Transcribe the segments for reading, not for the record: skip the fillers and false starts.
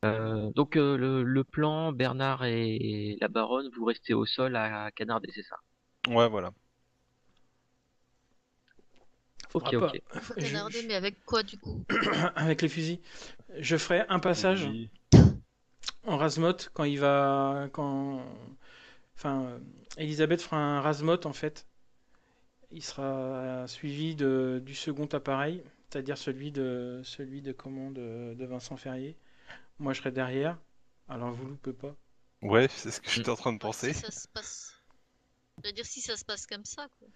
Donc le plan, Bernard et la baronne, vous restez au sol à canarder, c'est ça? Ouais, voilà. Ok, Faudra pas. ok. Canarder, mais avec quoi du coup? Avec les fusils. Je ferai un passage Fusil. en Razmot quand il va. Quand. Enfin, Elisabeth fera un Razmot en fait. Il sera suivi du second appareil, c'est-à-dire celui de commande de Vincent Ferrier. Moi, je serai derrière. Alors, vous loupez pas. Ouais, c'est ce que Mm. j'étais en train de Ouais, si penser. ça se passe. Je veux dire, si ça se passe comme ça, quoi.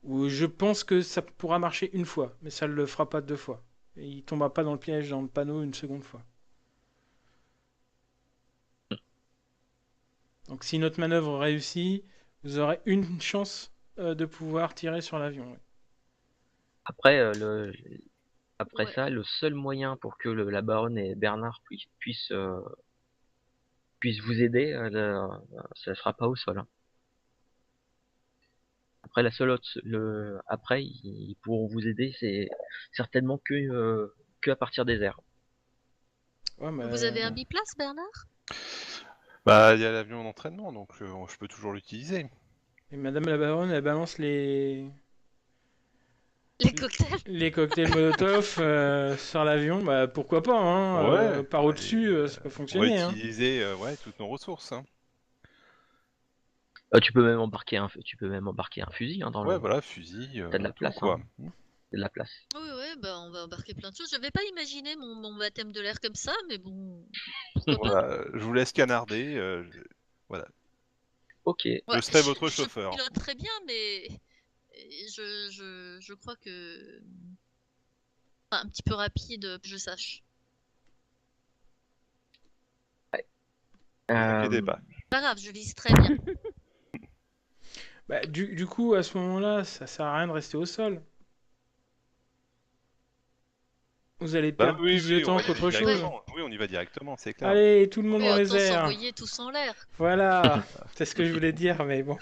Ou je pense que ça pourra marcher une fois, mais ça ne le fera pas deux fois. Et il tombera pas dans le piège, dans le panneau une seconde fois. Donc, si notre manœuvre réussit, vous aurez une chance de pouvoir tirer sur l'avion. Ouais. Après, après Ouais. ça, le seul moyen pour que la baronne et Bernard puissent vous aider, ça sera pas au sol, hein. Après, après, ils pourront vous aider, c'est certainement que à partir des airs. Ouais, Vous avez un mais... biplace, Bernard? Bah, il y a l'avion d'entraînement, donc je peux toujours l'utiliser. Et Madame la Baronne, elle balance Les cocktails? les cocktails Molotov sur l'avion. Bah, pourquoi pas, hein, Ouais, par allez, au-dessus, ça peut on va fonctionner. Hein. utiliser ouais, toutes nos ressources. Hein. Tu peux même embarquer un fusil, hein, Ouais, voilà, fusil, t'as de la tout place, hein. quoi. T'as de la place. Oui, ouais, bah on va embarquer plein de choses. J'avais pas imaginé mon baptême de l'air comme ça, mais bon, pourquoi pas? Voilà, je vous laisse canarder. Voilà, Ok. je Ouais, serai votre je chauffeur. pilote très bien, mais je crois que enfin, un petit peu rapide, que je sache. Ne vous inquiétez Euh, pas. Pas grave, je vise très bien. Bah, du coup, à ce moment-là, ça sert à rien de rester au sol. Vous allez Bah perdre oui, plus de oui, on temps va y aller qu'autre chose. Ouais. directement. Oui, on y va directement, c'est clair. Allez, tout le monde Oui, dans les autant airs. s'envoyer tous en l'air. Voilà, c'est ce que je voulais dire, mais bon.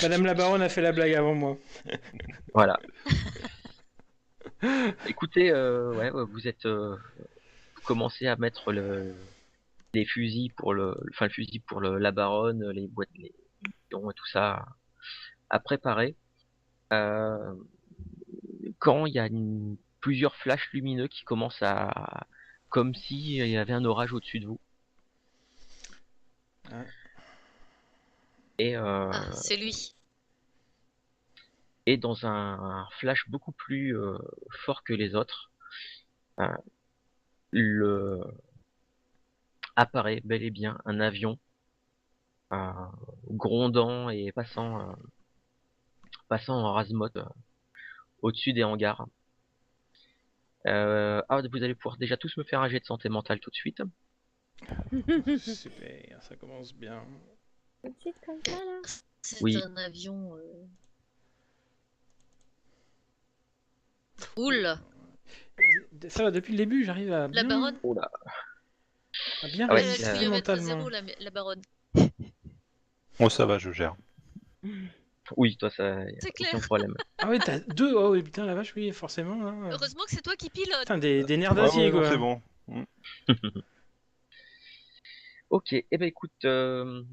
Madame la Baronne a fait la blague avant moi. voilà. Écoutez, ouais, ouais, vous commencez à mettre les fusils enfin le fusil pour la baronne, les boîtes, les munitions et tout ça à préparer. Euh, Quand il y a plusieurs flashs lumineux qui commencent comme s'il y avait un orage au-dessus de vous. Ouais. Et, Ah, c'est lui. et dans un flash beaucoup plus fort que les autres, euh, le apparaît bel et bien un avion euh, grondant et passant en rase-mode au-dessus des hangars. Vous allez pouvoir déjà tous me faire un jet de santé mentale tout de suite. Super, ça commence bien. Tout de suite comme ça, là. C'est Oui, un avion. Cool. Ça va, depuis le début, j'arrive La baronne. oh là. à bien Ah ouais, Elle a le résister couillomètre à mentalement. zéro, la baronne. Oh, ça va, je gère. oui, toi ça, C'est aucun clair. problème. Ah ouais, t'as deux. Oh oui, putain, la vache, oui, forcément. Hein. Heureusement que c'est toi qui pilotes. Putain, des nerfs Ouais, d'acier, ouais, non, c'est quoi. bon. Ok, et ben écoute, ceux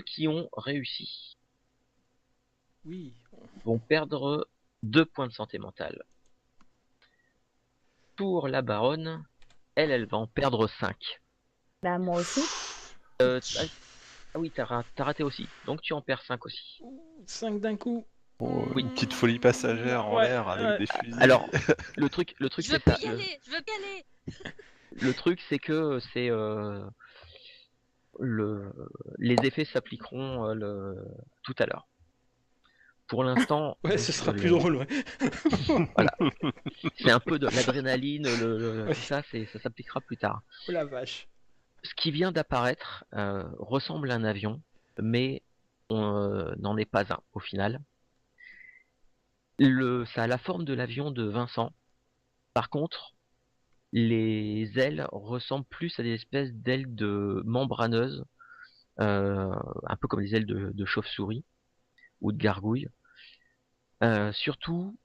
qui ont réussi Oui. vont perdre 2 points de santé mentale. Pour la baronne, elle va en perdre 5. Bah, moi aussi. Ah oui, t'as raté aussi, donc tu en perds 5 aussi. 5 d'un coup. Oh, Oui. une petite folie passagère en Ouais, l'air avec ouais. des fusils. Alors, le truc Je veux c'est plus ça. y aller. Je veux plus y aller. Le truc c'est que le, les effets s'appliqueront tout à l'heure. Pour l'instant, Ouais, ce sera plus drôle, ouais. voilà, c'est un peu de l'adrénaline, Ouais. tout ça, ça s'appliquera plus tard. Oh la vache. Ce qui vient d'apparaître ressemble à un avion, mais n'en est pas un au final. Ça a la forme de l'avion de Vincent. Par contre, les ailes ressemblent plus à des espèces d'ailes de membraneuses, un peu comme des ailes de chauve-souris ou de gargouille. Surtout,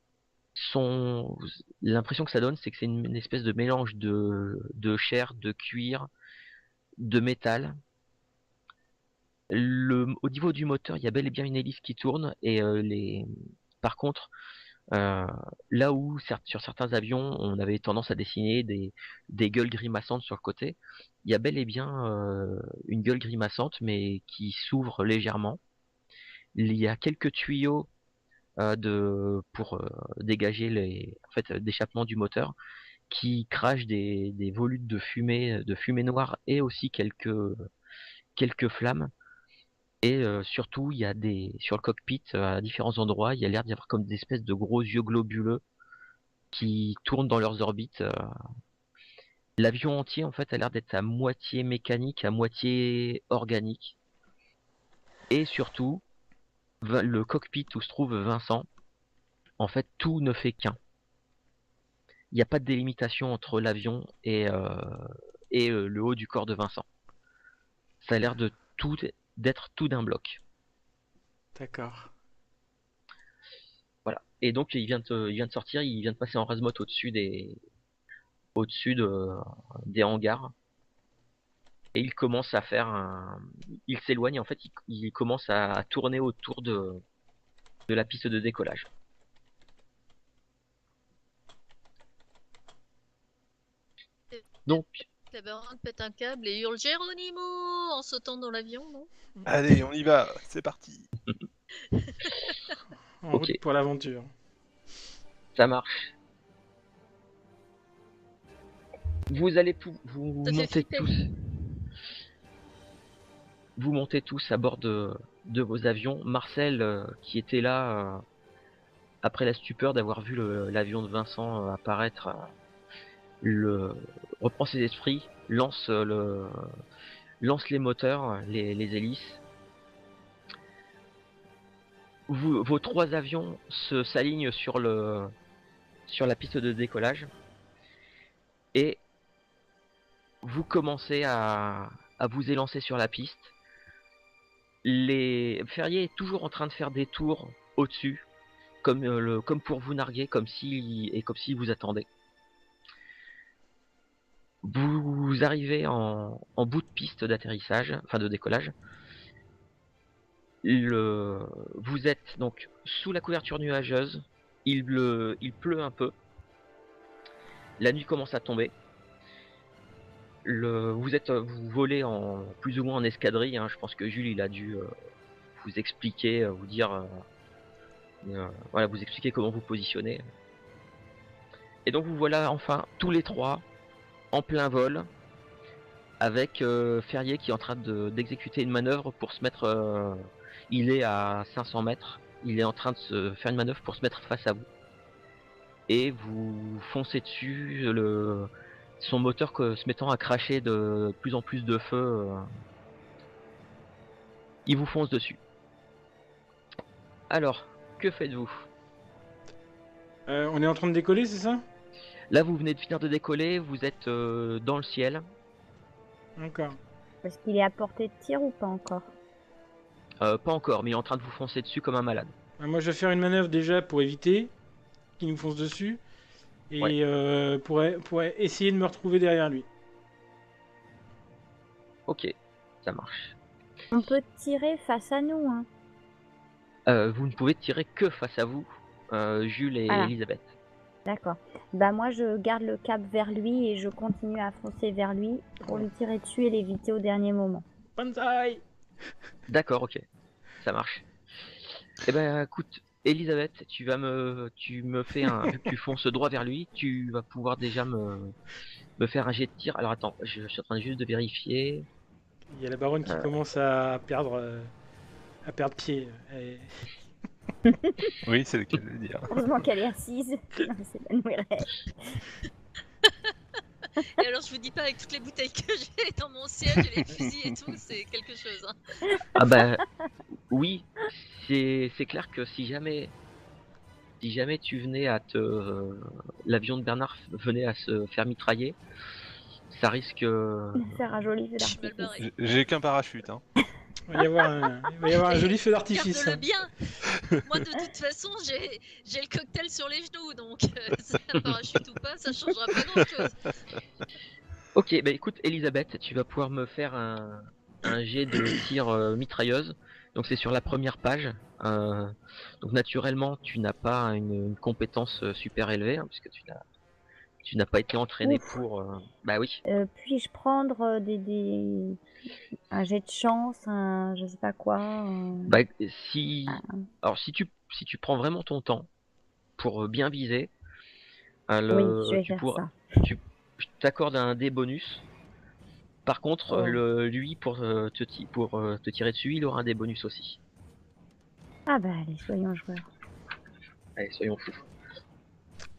Son l'impression que ça donne, c'est que c'est une espèce de mélange de chair, de cuir, de métal. Au niveau du moteur, il y a bel et bien une hélice qui tourne et par contre, euh, là où sur certains avions, on avait tendance à dessiner des gueules grimaçantes sur le côté, il y a bel et bien une gueule grimaçante, mais qui s'ouvre légèrement. Il y a quelques tuyaux pour dégager en fait, d'échappement du moteur, qui crachent des volutes de fumée noire et aussi quelques flammes. Et surtout, il y a sur le cockpit, à différents endroits, il y a l'air d'y avoir comme des espèces de gros yeux globuleux qui tournent dans leurs orbites. L'avion entier, en fait, a l'air d'être à moitié mécanique, à moitié organique. Et surtout, le cockpit où se trouve Vincent, en fait, tout ne fait qu'un. Il n'y a pas de délimitation entre l'avion et le haut du corps de Vincent. Ça a l'air d'être tout d'un bloc. D'accord. Voilà. Et donc il vient de sortir, il vient de passer en Razmot au-dessus des hangars. Et il commence à il s'éloigne, en fait, il commence à tourner autour de la piste de décollage. Donc, La baronne pète un câble et hurle Geronimo en sautant dans l'avion, non? Allez, on y va, c'est parti. En Ok. route pour l'aventure. ça marche. Vous allez vous Ça fait montez flipper. tous. Vous montez tous à bord de vos avions. Marcel, qui était là après la stupeur d'avoir vu l'avion de Vincent apparaître, reprend ses esprits, lance les moteurs, les hélices. Vos 3 avions s'alignent sur la piste de décollage et vous commencez à vous élancer sur la piste. Ferrier est toujours en train de faire des tours au-dessus, comme pour vous narguer, comme s'il vous attendait. Vous arrivez en bout de piste d'atterrissage, enfin de décollage. Vous êtes donc sous la couverture nuageuse. Il pleut un peu. La nuit commence à tomber. Vous volez en plus ou moins en escadrille. Je pense que Jules il a dû vous expliquer, vous dire, voilà, vous expliquer comment vous positionner. Et donc vous voilà enfin tous les 3 en plein vol, avec Ferrier qui est en train d'exécuter une manœuvre pour se mettre. Il est à 500 mètres. Il est en train de se faire une manœuvre pour se mettre face à vous. Et vous foncez dessus, son moteur se mettant à cracher de plus en plus de feu. Il vous fonce dessus. Alors, que faites-vous? On est en train de décoller, c'est ça? Là, vous venez de finir de décoller, vous êtes dans le ciel. D'accord. Est-ce qu'il est à portée de tir ou pas encore? Pas encore, mais il est en train de vous foncer dessus comme un malade. Moi, je vais faire une manœuvre déjà pour éviter qu'il nous fonce dessus. Et pour essayer de me retrouver derrière lui. Ok, ça marche. On peut tirer face à nous, hein. Vous ne pouvez tirer que face à vous, Jules et Voilà. Elisabeth. D'accord. Bah moi je garde le cap vers lui et je continue à foncer vers lui pour lui tirer dessus et l'éviter au dernier moment. Banzai! D'accord, ok, ça marche. Eh ben, écoute, Elisabeth, tu me fais vu que tu fonces droit vers lui, tu vas pouvoir déjà me faire un jet de tir. Alors attends, je suis en train juste de vérifier. Il y a la baronne qui commence à perdre pied. Oui, c'est le cas de le dire. Heureusement qu'elle est assise. C'est la nouvelle règle. Et alors, je vous dis pas, avec toutes les bouteilles que j'ai dans mon siège et les fusils et tout, c'est quelque chose. Hein. Ah bah oui, c'est clair que si jamais tu venais l'avion de Bernard venait à se faire mitrailler, ça risque. Faire un joli feu Je suis mal d'artifice. barré. J'ai qu'un parachute, hein. Il va y avoir un joli feu d'artifice. Garde-le hein. bien. Moi, de toute façon, j'ai le cocktail sur les genoux, donc ça parachute ou pas, ça changera pas grand-chose. Ok, bah écoute, Elisabeth, tu vas pouvoir me faire un jet de tir mitrailleuse. Donc c'est sur la première page. Donc naturellement, tu n'as pas une compétence super élevée, hein, puisque tu n'as pas été entraîné Ouf. pour. Bah oui. Puis-je prendre un jet de chance, je sais pas quoi. Bah si, Ah, alors si tu prends vraiment ton temps pour bien viser, oui, je vais tu faire pourras, ça. tu je t'accorde un dé bonus. Par contre, Oh. lui pour te tirer dessus, il aura un dé bonus aussi. Ah bah allez, soyons joueurs. Allez, soyons fous.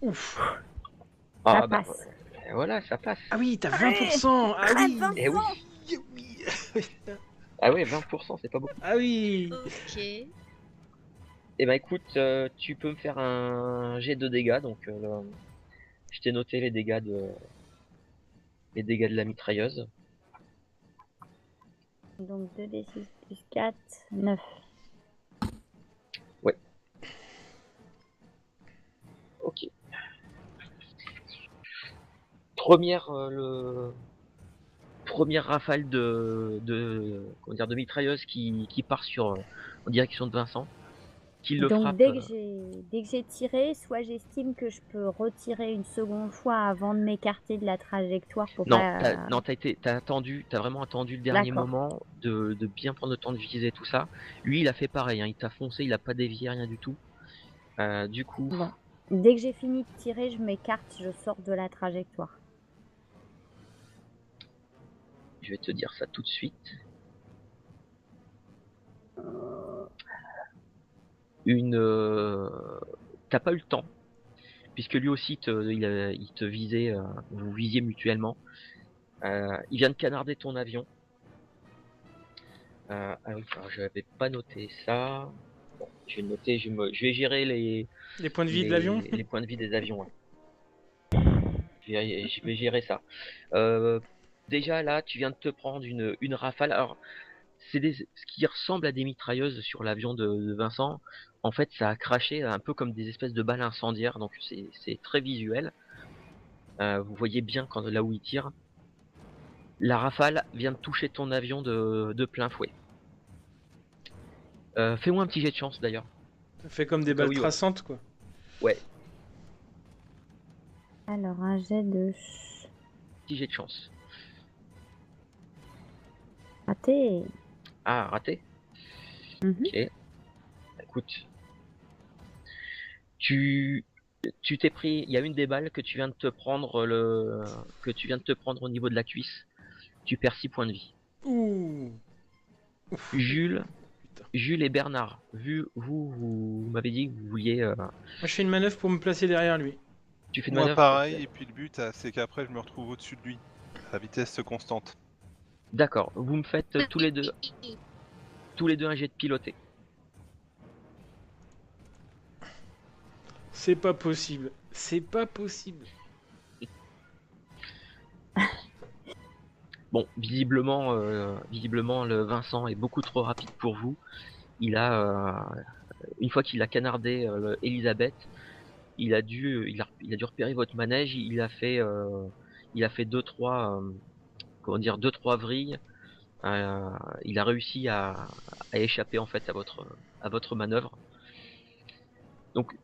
Ouf. Ça Ah bah passe. voilà, ça passe. Ah oui, t'as 20%. Ah oui. 20%. Eh oui. Oui. Ah ouais, 20%, c'est pas beaucoup. Ah oui. Ok. Eh ben écoute, tu peux me faire un jet de dégâts, donc je t'ai noté les dégâts de la mitrailleuse. Donc 2d6 plus 4, 9. Ok. Première première rafale comment dire, de mitrailleuse qui part en direction de Vincent, qui le Donc frappe. dès que j'ai tiré, soit j'estime que je peux retirer une seconde fois avant de m'écarter de la trajectoire pour Non, pas. t'as vraiment attendu le dernier D'accord. moment de bien prendre le temps de viser tout ça. Lui, il a fait pareil, hein, il t'a foncé, il a pas dévié, rien du tout. Du coup, Bon. Dès que j'ai fini de tirer, je m'écarte, je sors de la trajectoire. je vais te dire ça tout de suite. T'as pas eu le temps, puisque lui aussi il te visait, vous visiez mutuellement. Il vient de canarder ton avion. Ah oui, alors j'avais pas noté ça. Bon, je vais le noter, je vais gérer Les points de vie de l'avion. les points de vie des avions. Ouais. Je vais gérer ça. Déjà là, tu viens de te prendre une rafale. Alors, ce qui ressemble à des mitrailleuses sur l'avion de Vincent. En fait, ça a craché un peu comme des espèces de balles incendiaires, donc c'est très visuel. Vous voyez bien là où il tire. La rafale vient de toucher ton avion de plein fouet. Fais-moi un petit jet de chance d'ailleurs. Ça fait comme des Au cas balles où, traçantes, quoi. ouais, Alors un jet de petit jet de chance. raté. Ah, raté. Mhm. Ok. Écoute, tu t'es pris. Il y a une des balles que tu viens de te prendre au niveau de la cuisse. Tu perds 6 points de vie. Ouh. Ouf. Jules, Putain. Jules et Bernard, vous m'avez dit que vous vouliez. Moi, je fais une manœuvre pour me placer derrière lui. Tu fais une Moi manœuvre. pareil, et puis le but c'est qu'après je me retrouve au-dessus de lui, à vitesse constante. D'accord. Vous me faites tous les deux un jet de piloté. C'est pas possible. C'est pas possible. Bon, visiblement, le Vincent est beaucoup trop rapide pour vous. Il a, une fois qu'il a canardé Elisabeth, il a dû repérer votre manège. Il a fait deux trois vrilles. Il a réussi à échapper en fait à votre manœuvre. Donc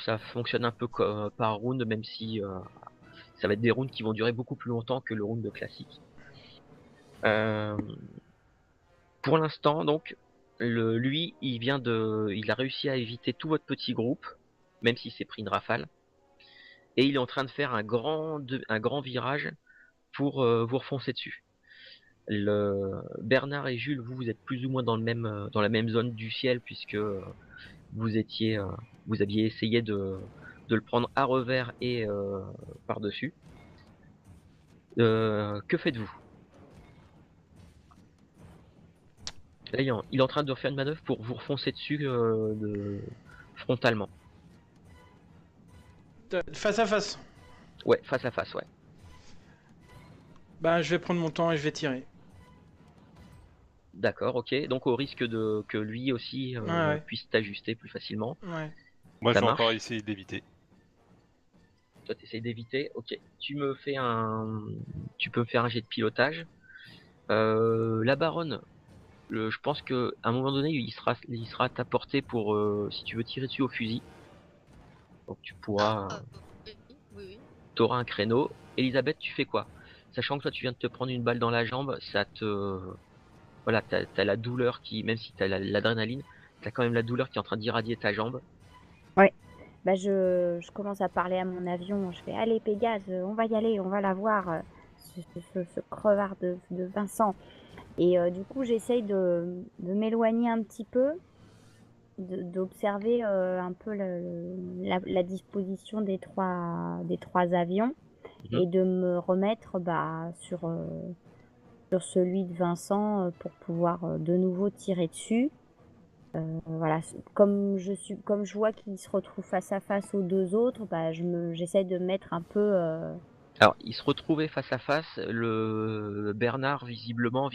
ça fonctionne un peu par round, même si ça va être des rounds qui vont durer beaucoup plus longtemps que le round classique. Pour l'instant, donc, lui, il a réussi à éviter tout votre petit groupe, même s'il s'est pris une rafale, et il est en train de faire un grand virage pour vous refoncer dessus. Bernard et Jules, vous êtes plus ou moins dans la même zone du ciel, puisque vous aviez essayé de le prendre à revers et par-dessus. Que faites-vous? Là, il est en train de refaire une manœuvre pour vous refoncer dessus frontalement. Face à face. Ouais, face à face, ouais. Bah, je vais prendre mon temps et je vais tirer. D'accord, ok. Donc au risque de que lui aussi Ouais. puisse t'ajuster plus facilement. Ouais. Moi, Ça je vais marche. encore essayer d'éviter. Toi, tu essayes d'éviter. Ok. Tu peux me faire un jet de pilotage. La baronne, je pense que à un moment donné, il sera à ta portée pour si tu veux tirer dessus au fusil. Donc tu pourras, Ah, oui, oui, oui. t'auras un créneau. Elisabeth, tu fais quoi? Sachant que toi, tu viens de te prendre une balle dans la jambe, voilà, t'as la douleur même si t'as l'adrénaline, t'as quand même la douleur qui est en train d'irradier ta jambe. Ouais. Bah, je commence à parler à mon avion. Je fais, allez, Pégase, on va y aller, on va la voir, ce crevard de Vincent. Et du coup, j'essaye de m'éloigner un petit peu, d'observer un peu la disposition des trois avions Mhm. et de me remettre sur celui de Vincent pour pouvoir de nouveau tirer dessus. Voilà, comme je vois qu'il se retrouve face à face aux deux autres, bah, j'essaie de me mettre un peu. Alors, ils se retrouvaient face à face. Le Bernard, visiblement,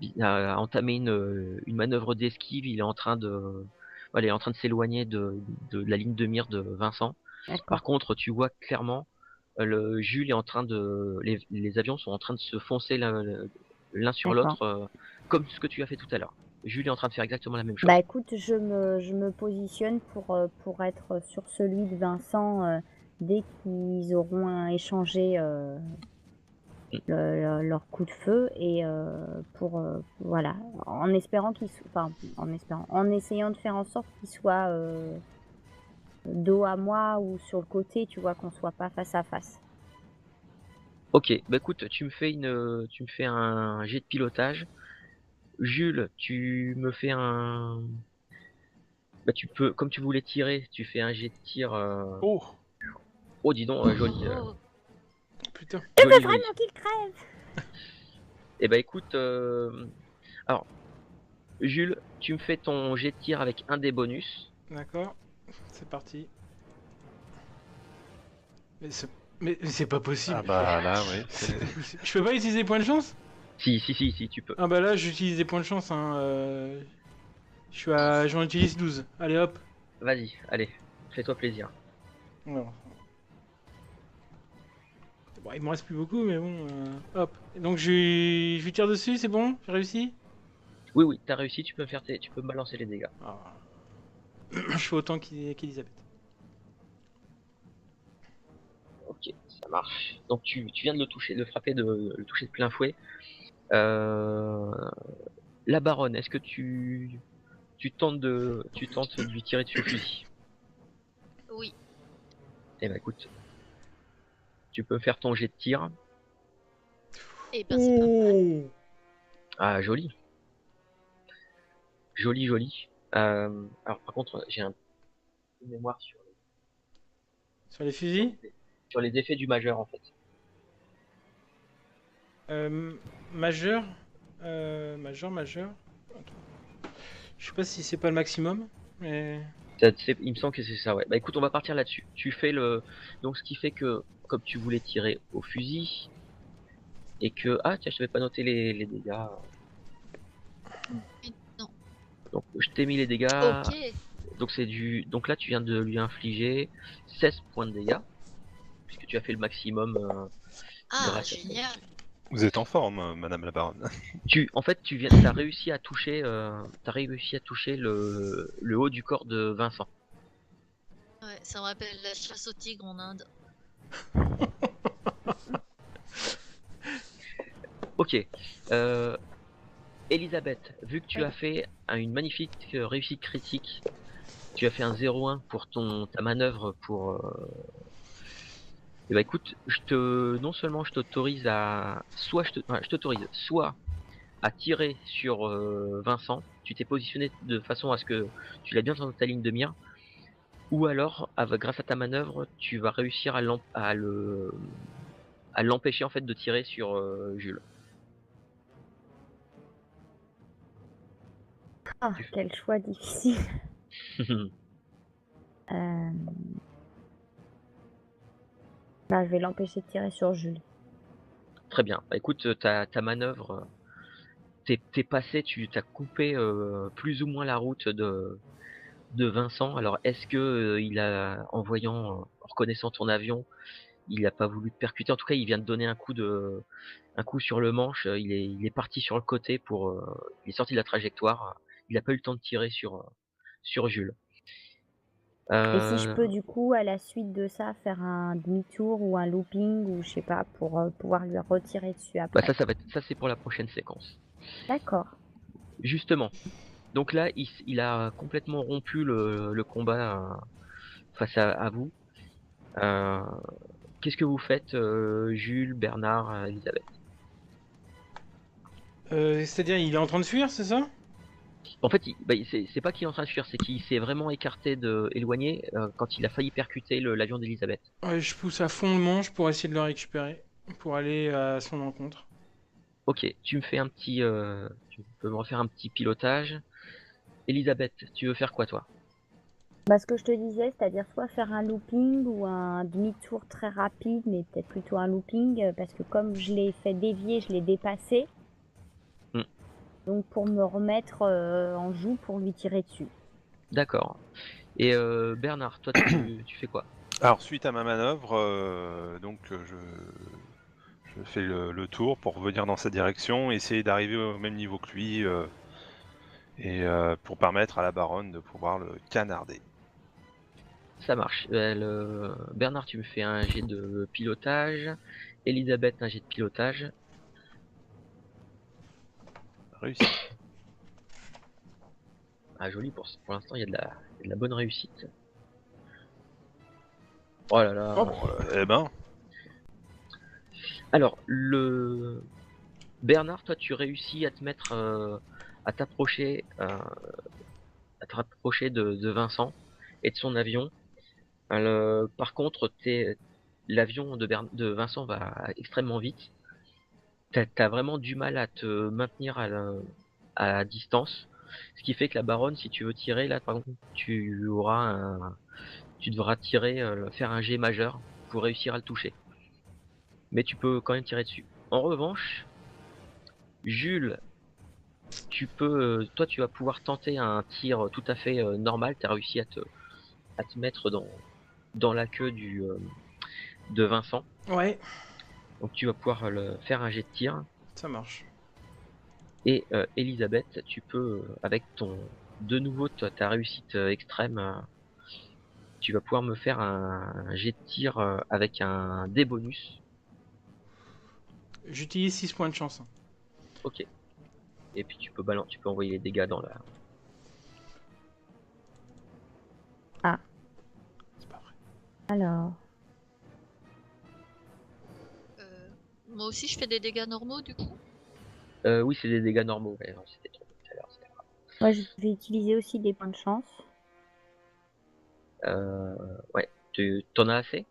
il a entamé une manœuvre d'esquive. Voilà, il est en train de s'éloigner de la ligne de mire de Vincent. Par D'accord, contre, tu vois clairement, Jules est en train les avions sont en train de se foncer l'un sur d'accord. l'autre, comme ce que tu as fait tout à l'heure. Jules est en train de faire exactement la même Bah chose. écoute, je me positionne pour être sur celui de Vincent dès qu'ils auront échangé Mm. leur coup de feu et voilà, en espérant en essayant de faire en sorte qu'il soit dos à moi ou sur le côté, tu vois, qu'on soit pas face à face. Ok, bah écoute, tu me fais un jet de pilotage. Jules, tu me fais bah tu peux, comme tu voulais tirer, tu fais un jet de tir. Oh! Oh, dis donc, joli, Oh, Putain. joli, joli. Vraiment qu'il crève. Eh bah écoute, alors Jules, tu me fais ton jet de tir avec un des bonus. D'accord. C'est parti. Mais c'est, mais c'est pas possible. Ah bah là, oui. C'est pas possible. Je peux pas utiliser des points de chance? Si, tu peux. Ah bah là, j'utilise des points de chance. Hein. J'en utilise 12. Allez hop. Vas-y, allez, fais-toi plaisir. Alors. Bon, il me reste plus beaucoup, mais bon. Hop. Et donc je lui tire dessus, c'est bon? J'ai réussi? Oui, oui, t'as réussi, tu peux me balancer les dégâts. Ah. Je fais autant qu'Elisabeth. Ok, ça marche. Donc tu viens de le toucher, de le frapper, de le toucher de plein fouet. La baronne, est-ce que tu tentes de lui tirer dessus au fusil? oui. Eh ben écoute, tu peux faire ton jet de tir. Eh ben, c'est pas mal. Ah, joli, joli, joli. Alors par contre, j'ai un peu de mémoire Sur les sur fusils? sur les effets du majeur en fait. Euh, majeur. Majeur. Je sais pas si c'est pas le maximum, mais. Il me semble que c'est ça, ouais. Bah écoute, on va partir là-dessus. Donc ce qui fait que, comme tu voulais tirer au fusil, et que... Ah tiens, je t'avais pas noté les dégâts. Non. Donc je t'ai mis les dégâts. Ok. Donc là, tu viens de lui infliger 16 points de dégâts, puisque tu as fait le maximum Ah, grâce à ton... génial. Vous êtes en forme, madame la baronne. En fait, t'as réussi à toucher, le haut du corps de Vincent. Ouais, ça me rappelle la chasse au tigre en Inde. Ok. Elisabeth, vu que tu Oui. as fait une magnifique réussite critique, tu as fait un 0-1 pour ta manœuvre pour. Eh ben écoute, non seulement je t'autorise je t'autorise soit à tirer sur Vincent, tu t'es positionné de façon à ce que tu l'as bien dans ta ligne de mire, ou alors, grâce à ta manœuvre, tu vas réussir à l'empêcher en fait de tirer sur Jules. Ah, quel choix difficile. Euh, Bah, je vais l'empêcher de tirer sur Jules. Très bien. Bah, écoute, ta manœuvre t'es passé, tu t'as coupé plus ou moins la route de Vincent. Alors est-ce que il a, en voyant, en reconnaissant ton avion, il a pas voulu te percuter? En tout cas, il vient de donner un coup sur le manche. Il est parti sur le côté pour, il est sorti de la trajectoire. Il a pas eu le temps de tirer sur Jules. Et si je Euh, peux du coup à la suite de ça faire un demi-tour ou un looping ou je sais pas pour pouvoir lui retirer dessus bah après. ça c'est pour la prochaine séquence. D'accord. Justement. Donc là, il a complètement rompu le combat face à vous. Euh, Qu'est-ce que vous faites, Jules, Bernard, Elisabeth? C'est-à-dire, il est en train de fuir, c'est ça? En fait, c'est pas qu'il est en train de fuir, c'est qu'il s'est vraiment éloigné quand il a failli percuter l'avion d'Elisabeth. Ouais, je pousse à fond le manche pour essayer de le récupérer, pour aller à son encontre. Ok, tu peux me refaire un petit pilotage. Elisabeth, tu veux faire quoi toi? Bah, ce que je te disais, c'est-à-dire soit faire un looping ou un demi-tour très rapide, mais peut-être plutôt un looping, parce que comme je l'ai fait dévier, je l'ai dépassé. Hmm, Donc pour me remettre en joue pour lui tirer dessus. d'accord. Et Bernard, toi tu fais quoi? Alors, suite à ma manœuvre, je fais le tour pour revenir dans sa direction, essayer d'arriver au même niveau que lui, pour permettre à la baronne de pouvoir le canarder. Ça marche. Bernard, tu me fais un jet de pilotage. Elisabeth, un jet de pilotage. Réussi. Ah, joli, pour l'instant, il y a de la bonne réussite. Oh là là. Eh ben, Alors, Bernard, toi, tu réussis à à t'approcher de Vincent et de son avion. Par contre, l'avion de Vincent va extrêmement vite. T'as vraiment du mal à te maintenir à distance. Ce qui fait que la baronne, si tu veux tirer, là, par exemple, tu devras faire un jet majeur pour réussir à le toucher. Mais tu peux quand même tirer dessus. En revanche, Jules, toi, tu vas pouvoir tenter un tir tout à fait normal. Tu as réussi à te mettre dans la queue de Vincent. Ouais, Donc, tu vas pouvoir faire un jet de tir. ça marche. Et Elisabeth, tu peux, avec de nouveau ta réussite extrême, tu vas pouvoir me faire un jet de tir avec un dé bonus. J'utilise 6 points de chance. Ok. Et puis tu peux envoyer les dégâts dans la. C'est pas vrai. Alors, Moi aussi, je fais des dégâts normaux du coup. Oui, c'est des dégâts normaux. Ouais, non, c'était trop tout à l'heure, c'est pas grave. moi je vais utiliser aussi des points de chance. Ouais. T'en as assez?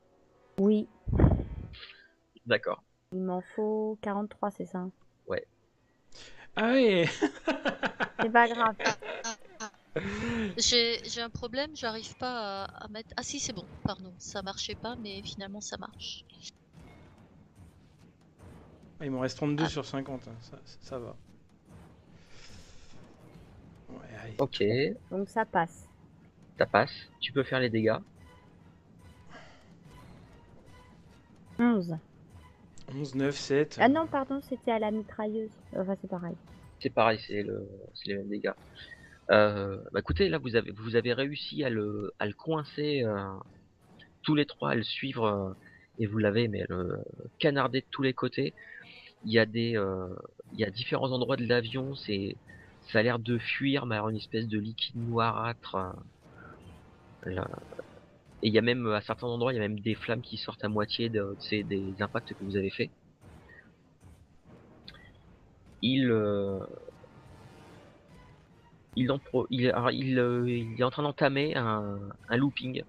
Oui, D'accord. il m'en faut 43, c'est ça? Ouais. Ah ouais. C'est pas grave. J'ai un problème, j'arrive pas à mettre. Ah si, c'est bon, pardon, ça marchait pas, mais finalement ça marche. Il m'en reste 32 Ah. sur 50, hein. Ça va. Ouais, allez. Ok. Donc ça passe. Ça passe. Tu peux faire les dégâts. 11. 11, 9, 7. Ah non, pardon, c'était à la mitrailleuse. Enfin, c'est pareil. C'est pareil, c'est les mêmes dégâts. Bah écoutez, là vous avez réussi à le coincer tous les trois, à le suivre et vous l'avez mais le canardé de tous les côtés. Il y a il y a différents endroits de l'avion, ça a l'air de fuir, mais alors une espèce de liquide noirâtre. Là. Et il y a même à certains endroits, il y a même des flammes qui sortent à moitié des impacts que vous avez fait. Il il est en train d'entamer un looping